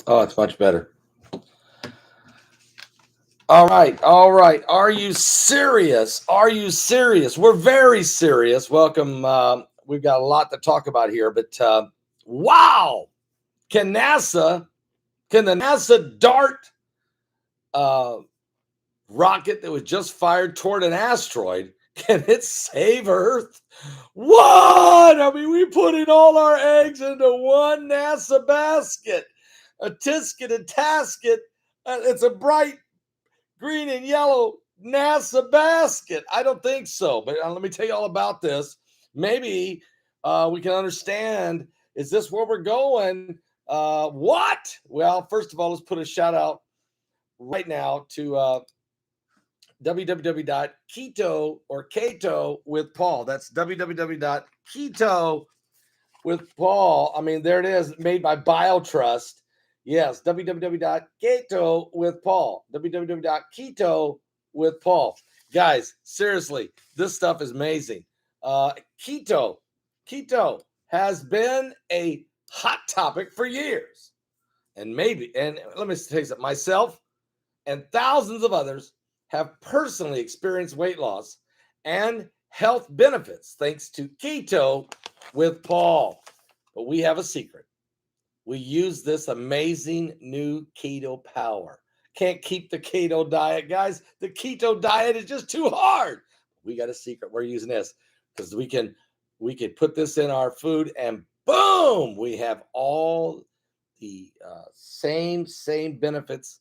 Oh, it's much better. All right, all right. Are you serious? Are you serious? We're very serious. Welcome. We've got a lot to talk about here, but wow! Can NASA? Can the NASA DART uh, rocket that was just fired toward an asteroid? Can it save Earth? What? I mean, we putting all our eggs into one NASA basket. A tisket, a tasket. It's a bright green and yellow NASA basket. I don't think so, but let me tell you all about this. Maybe we can understand. Is this where we're going? What? Well, first of all, let's put a shout out right now to www.keto or keto with Paul. That's www.keto with Paul. I mean, there it is, made by BioTrust. Yes, www.keto with Paul. www.keto with Paul. Guys, seriously, this stuff is amazing. Keto, keto has been a hot topic for years, and let me say something. Myself and thousands of others have personally experienced weight loss and health benefits thanks to keto with Paul. But we have a secret. We use this amazing new keto power. Can't keep the keto diet, guys. The keto diet is just too hard. We got a secret. We're using this because we can put this in our food and boom, we have all the same benefits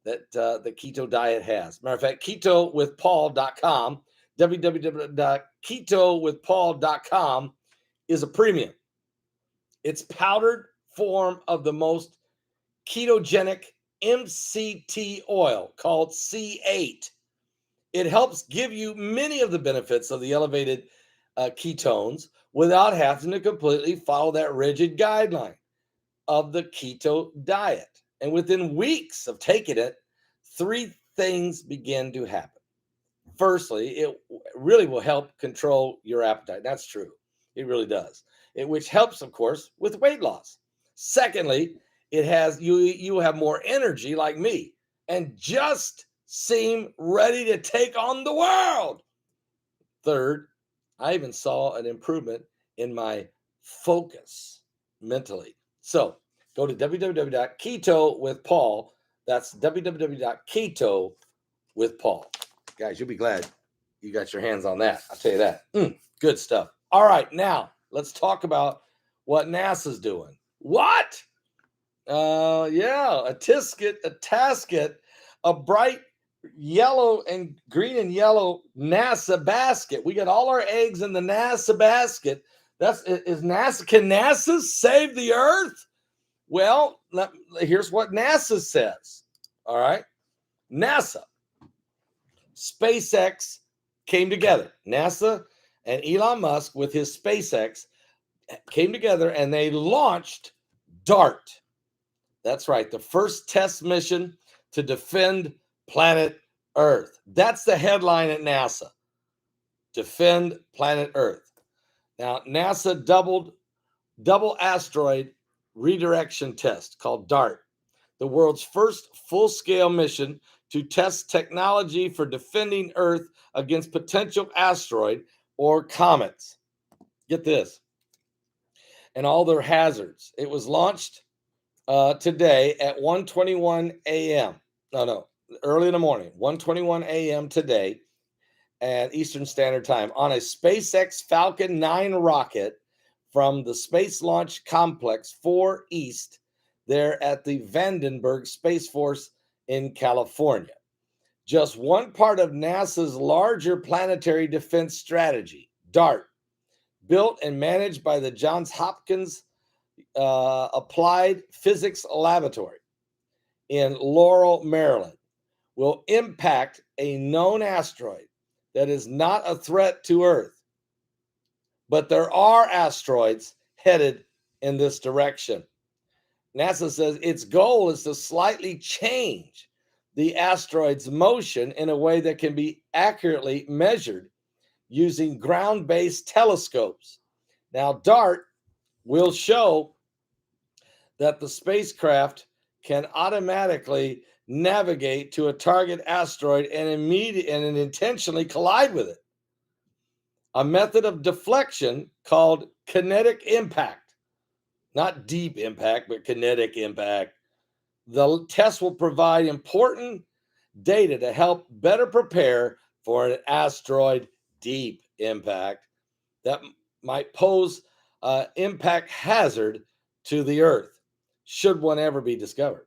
that the keto diet has. Matter of fact, ketowithpaul.com, www.ketowithpaul.com is a premium. It's powdered form of the most ketogenic MCT oil called C8. It helps give you many of the benefits of the elevated ketones without having to completely follow that rigid guideline of the keto diet. And within weeks of taking it, three things begin to happen. Firstly, it really will help control your appetite. That's true. It really does. Which helps, of course, with weight loss. Secondly, it has you have more energy like me and just seem ready to take on the world. Third, I even saw an improvement in my focus mentally. So go to www.keto with Paul. That's www.keto with Paul. Guys, you'll be glad you got your hands on that. I'll tell you that. Good stuff. All right, now let's talk about what NASA's doing. What? Yeah, a tisket, a tasket, a bright yellow and green and yellow NASA basket. We got all our eggs in the NASA basket. Is NASA. Can NASA save the Earth? Well, here's what NASA says. All right, NASA, SpaceX came together. NASA and Elon Musk with his SpaceX came together and they launched DART. That's right, the first test mission to defend planet Earth. That's the headline at NASA. Defend planet Earth. Now, NASA double asteroid redirection test called DART, the world's first full-scale mission to test technology for defending Earth against potential asteroid or comets. Get this. And all their hazards. It was launched today at 1:21 a.m. No, early in the morning, 1:21 a.m. today at Eastern Standard Time on a SpaceX Falcon 9 rocket from the Space Launch Complex 4 East there at the Vandenberg Space Force in California. Just one part of NASA's larger planetary defense strategy, DART, built and managed by the Johns Hopkins Applied Physics Laboratory in Laurel, Maryland, will impact a known asteroid that is not a threat to Earth. But there are asteroids headed in this direction. NASA says its goal is to slightly change the asteroid's motion in a way that can be accurately measured using ground-based telescopes. Now, DART will show that the spacecraft can automatically navigate to a target asteroid and intentionally collide with it. A method of deflection called kinetic impact, not deep impact, but kinetic impact. The test will provide important data to help better prepare for an asteroid deep impact that might pose impact hazard to the Earth, should one ever be discovered.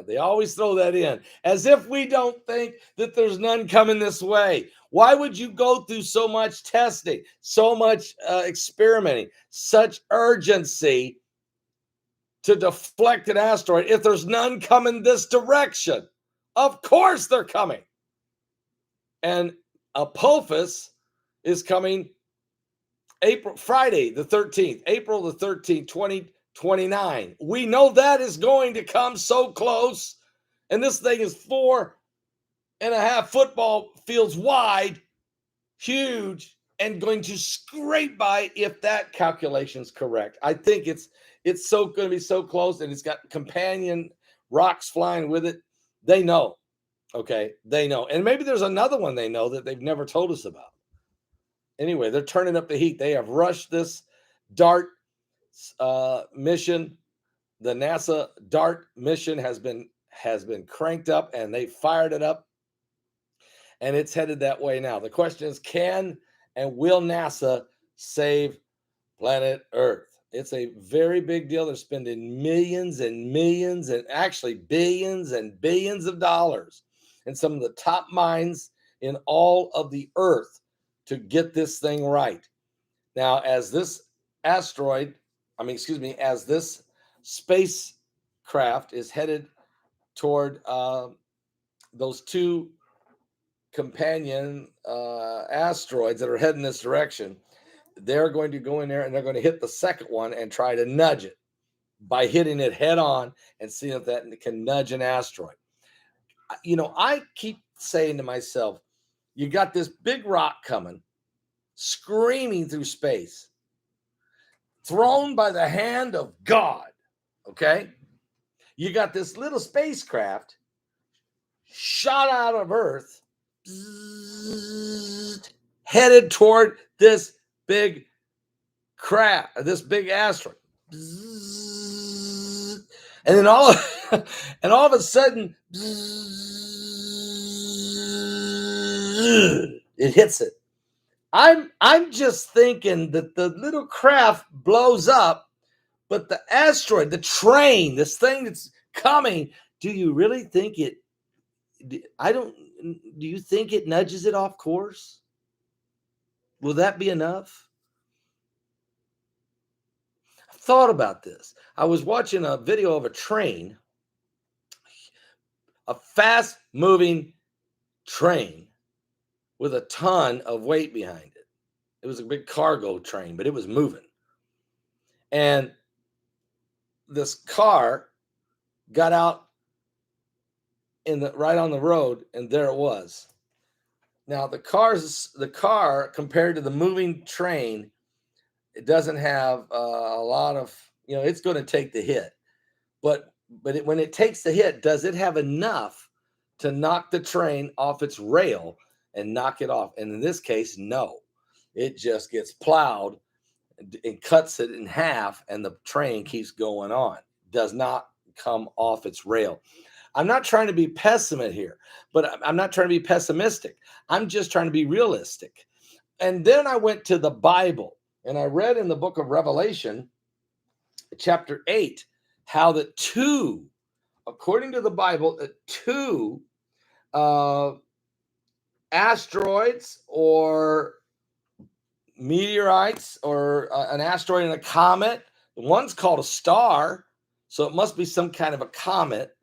They always throw that in as if we don't think that there's none coming this way. Why would you go through so much testing, so much experimenting, such urgency to deflect an asteroid if there's none coming this direction? Of course they're coming. And Apophis is coming Friday the 13th, April the 13th, 2029. We know that is going to come so close. And this thing is 4.5 football fields wide, huge, and going to scrape by if that calculation is correct. I think it's so going to be so close, and it's got companion rocks flying with it. They know. Okay, they know. And maybe there's another one they know that they've never told us about. Anyway, they're turning up the heat. They have rushed this DART mission. The NASA DART mission has been cranked up, and they fired it up, and it's headed that way now. The question is, can and will NASA save planet Earth? It's a very big deal. They're spending millions and millions, and actually billions and billions of dollars in some of the top minds in all of the Earth to get this thing right. Now, as this as this spacecraft is headed toward those two companion asteroids that are heading this direction, they're going to go in there and they're going to hit the second one and try to nudge it by hitting it head on and seeing if that can nudge an asteroid. You know, I keep saying to myself, you got this big rock coming, screaming through space, thrown by the hand of God, okay? You got this little spacecraft shot out of Earth, headed toward this big this big asteroid. And then all of a sudden, it hits it. I'm just thinking that the little craft blows up, but the asteroid, the train, this thing that's coming, do you really think it? Do you think it nudges it off course? Will that be enough? I thought about this. I was watching a video of a train, a fast-moving train with a ton of weight behind it. It was a big cargo train, but it was moving. And this car got out right on the road, and there it was. Now the car compared to the moving train, it doesn't have a lot of, it's going to take the hit, but when it takes the hit, does it have enough to knock the train off its rail and knock it off? And in this case, no, it just gets plowed and cuts it in half, and the train keeps going on. Does not come off its rail. I'm not trying to be pessimist here, but I'm not trying to be pessimistic. I'm just trying to be realistic. And then I went to the Bible, and I read in the book of Revelation, chapter 8, how that according to the Bible, two asteroids or meteorites or an asteroid and a comet. One's called a star, so it must be some kind of a comet.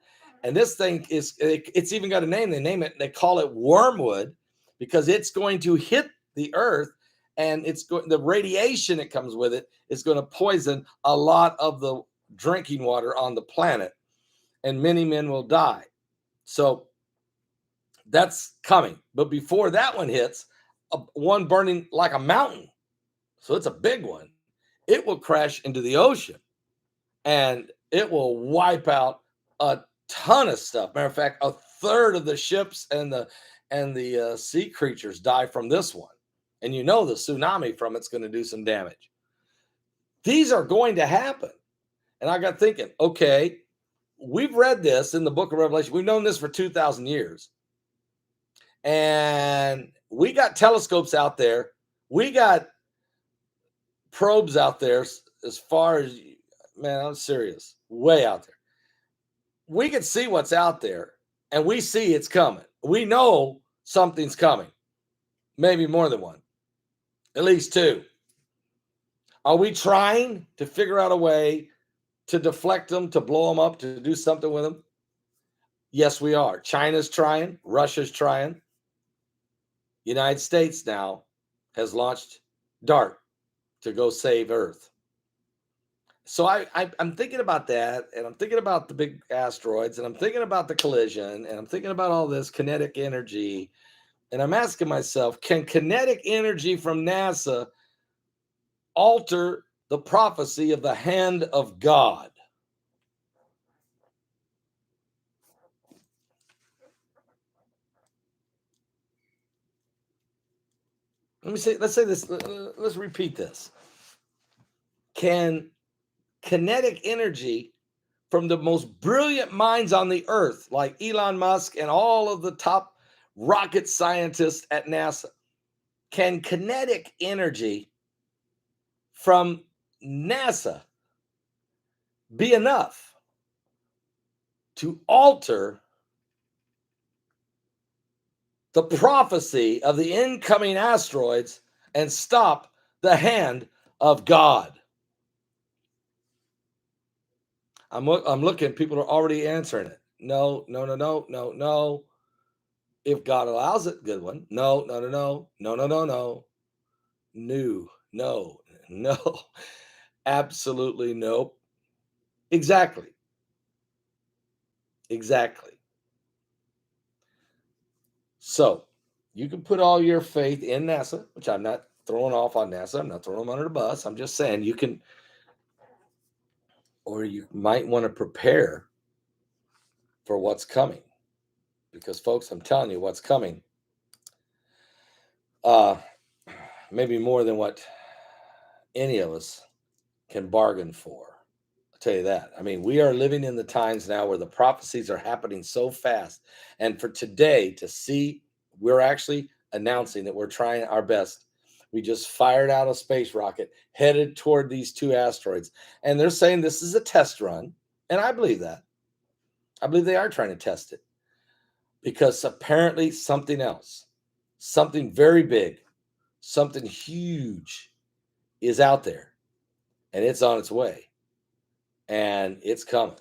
And this thing it's even got a name. They call it wormwood, because it's going to hit the Earth, and the radiation that comes with it is going to poison a lot of the drinking water on the planet, and many men will die. So that's coming. But before that one hits, one burning like a mountain, so it's a big one, it will crash into the ocean, and it will wipe out a ton of stuff. Matter of fact, a third of the ships and the sea creatures die from this one. And the tsunami from it's going to do some damage. These are going to happen. And I got thinking, okay, we've read this in the book of Revelation. We've known this for 2,000 years. And we got telescopes out there. We got probes out there as far as, man, I'm serious, way out there. We can see what's out there, and we see it's coming. We know something's coming, maybe more than one, at least two. Are we trying to figure out a way to deflect them, to blow them up, to do something with them? Yes, we are. China's trying. Russia's trying. United States now has launched DART to go save Earth. So I'm thinking about that, and I'm thinking about the big asteroids, and I'm thinking about the collision, and I'm thinking about all this kinetic energy, and I'm asking myself, can kinetic energy from NASA alter the prophecy of the hand of God? Let's say this, let's repeat this. Can kinetic energy from the most brilliant minds on the earth, like Elon Musk and all of the top rocket scientists at NASA, can kinetic energy from NASA be enough to alter the prophecy of the incoming asteroids and stop the hand of God? I'm looking, people are already answering it. No. If God allows it, good one. No. No. Absolutely nope. Exactly. So you can put all your faith in NASA, which I'm not throwing off on NASA. I'm not throwing them under the bus. I'm just saying you can, or you might want to prepare for what's coming. Because folks, I'm telling you what's coming. Maybe more than what any of us can bargain for. I'll tell you that. I mean, we are living in the times now where the prophecies are happening so fast. And for today to see, we're actually announcing that we're trying our best. We just fired out a space rocket headed toward these two asteroids. And they're saying this is a test run. And I believe that. I believe they are trying to test it. Because apparently something else, something very big, something huge is out there. And it's on its way. And it's coming.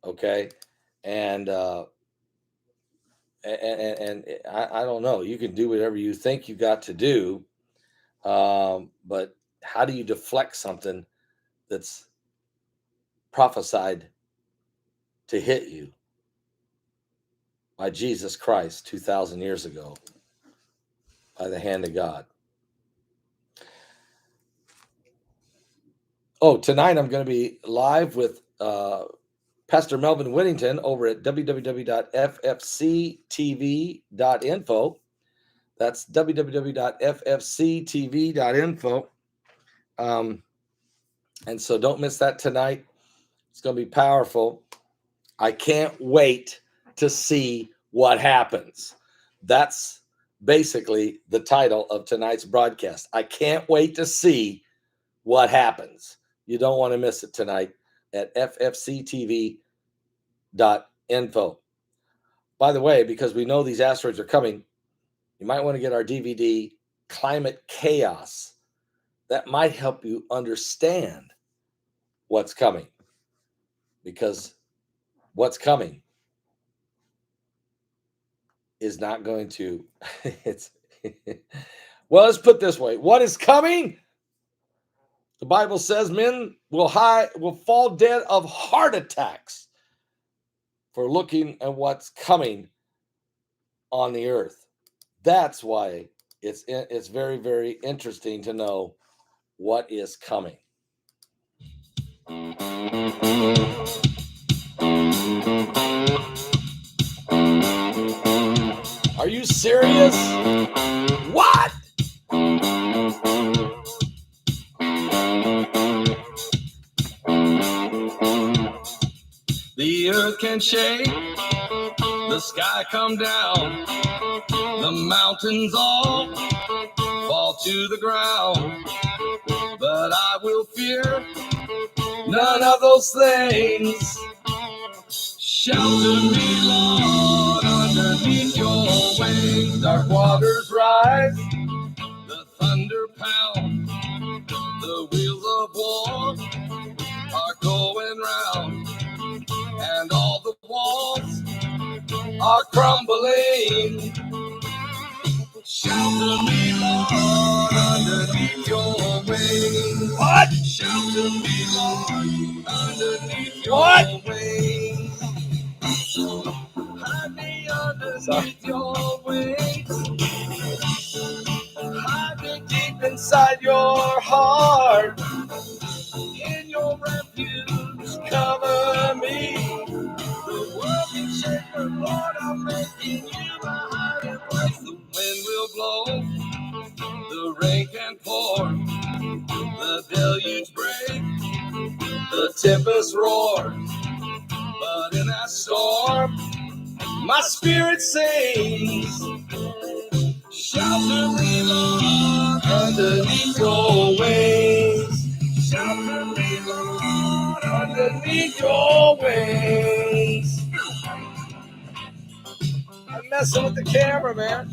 Okay. And I don't know. You can do whatever you think you got to do. But how do you deflect something that's prophesied to hit you by Jesus Christ 2,000 years ago by the hand of God? Oh, tonight I'm going to be live with Pastor Melvin Whittington over at www.ffctv.info. That's www.ffctv.info. And so don't miss that tonight. It's going to be powerful. I can't wait to see what happens. That's basically the title of tonight's broadcast. I can't wait to see what happens. You don't want to miss it tonight at ffctv.info. By the way, because we know these asteroids are coming, you might want to get our DVD, Climate Chaos. That might help you understand what's coming. Because what's coming is not going to, well, let's put it this way. What is coming? The Bible says men will fall dead of heart attacks for looking at what's coming on the earth. That's why it's very, very interesting to know what is coming. Jesus. What? The earth can shake, the sky come down, the mountains all fall to the ground, but I will fear none of those things. Shelter me, Lord, underneath your wings. Dark waters rise, the thunder pound, the wheels of war are going round, and all the walls are crumbling. Shelter me, Lord, underneath your wings. What? Shelter me, Lord, underneath your wings. Hide me underneath your wings. Hide me deep inside your heart. In your refuge, cover me. The world can shake, but Lord, I'm making you my hiding place. The wind will blow, the rain can pour, the deluge break, the tempest roar. But in that storm, my spirit sings. Shelter me, Lord, underneath your wings. Shelter me, Lord, underneath your wings. I'm messing with the camera, man.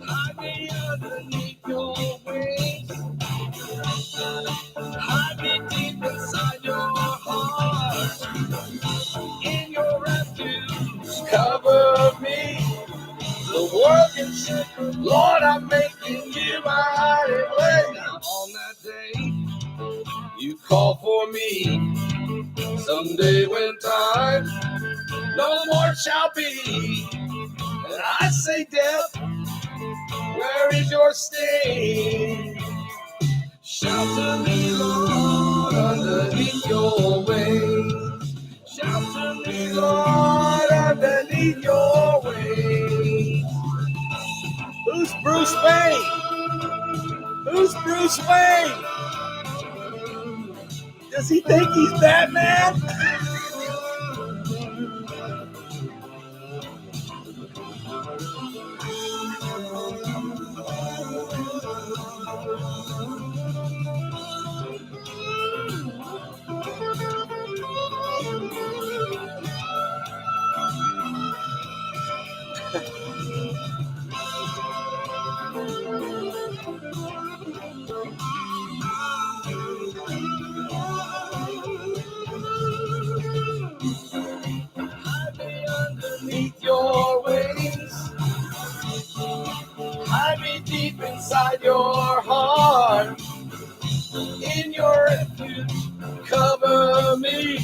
Hide me underneath your wings. Hide me deep inside your heart. In your refuge, cover me. The world can shake, Lord, I'm making you my hiding place. Now on that day, you call for me. Someday when time no more shall be, and I say, death, where is your sting? Shelter me, Lord, underneath your wings. Shelter me, Lord, underneath your wings. Who's Bruce Wayne? Who's Bruce Wayne? Does he think he's Batman? Hide me underneath your wings. Hide me deep inside your heart. In your refuge, cover me.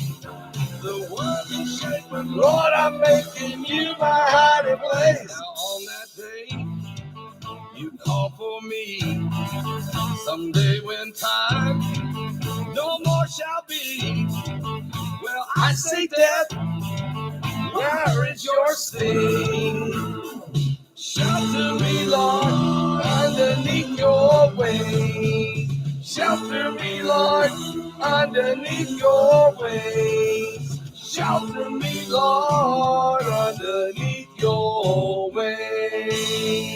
The world can shake, but Lord, I'm making you my hiding place. Now on that day, you call for me. Someday when time no more shall be, well, I say, death, where is your sting? Shelter me, Lord, underneath your wings. Shelter me, Lord, underneath your wings. Shelter me, Lord, underneath your wings.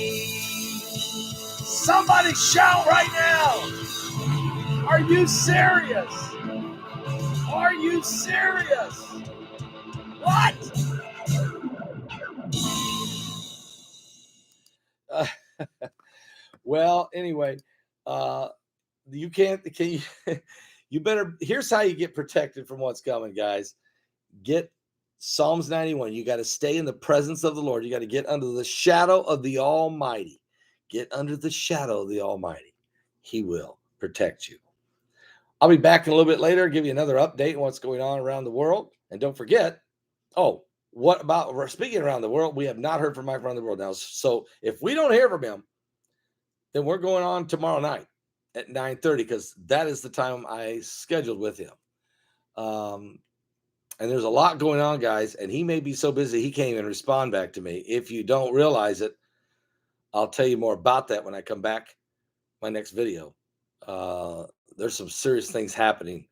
Somebody shout right now. Are you serious? Are you serious? What? Well, anyway, you can't. Can you? You better, here's how you get protected from what's coming, guys. Get Psalms 91. You got to stay in the presence of the Lord. You got to get under the shadow of the Almighty. Get under the shadow of the Almighty. He will protect you. I'll be back in a little bit later, give you another update on what's going on around the world. And don't forget, what about, speaking around the world, we have not heard from Mike around the world now. So if we don't hear from him, then we're going on tomorrow night at 9:30, because that is the time I scheduled with him. And there's a lot going on, guys, and he may be so busy he can't even respond back to me. If you don't realize it, I'll tell you more about that when I come back my next video. There's some serious things happening.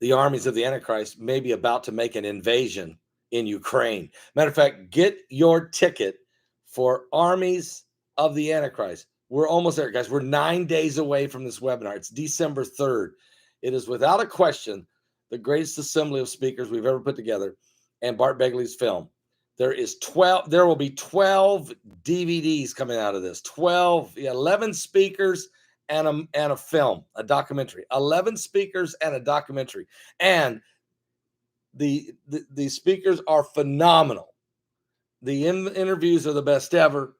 The armies of the Antichrist may be about to make an invasion in Ukraine. Matter of fact, get your ticket for Armies of the Antichrist. We're almost there, guys. We're 9 days away from this webinar. It's December 3rd. It is without a question the greatest assembly of speakers we've ever put together, and Bart Begley's film. There will be 12 DVDs coming out of this. 11 speakers and a film, a documentary. 11 speakers and a documentary. And the speakers are phenomenal. The interviews are the best ever.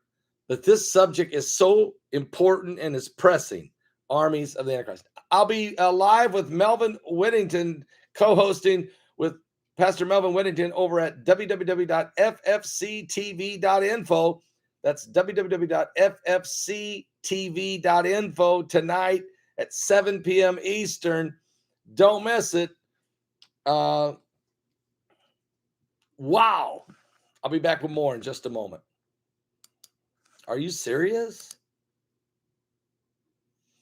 But this subject is so important and is pressing. Armies of the Antichrist. I'll be live with Melvin Whittington, co-hosting with Pastor Melvin Whittington over at www.ffctv.info. That's www.ffctv.info tonight at 7 p.m. Eastern. Don't miss it. Wow. I'll be back with more in just a moment. Are you serious?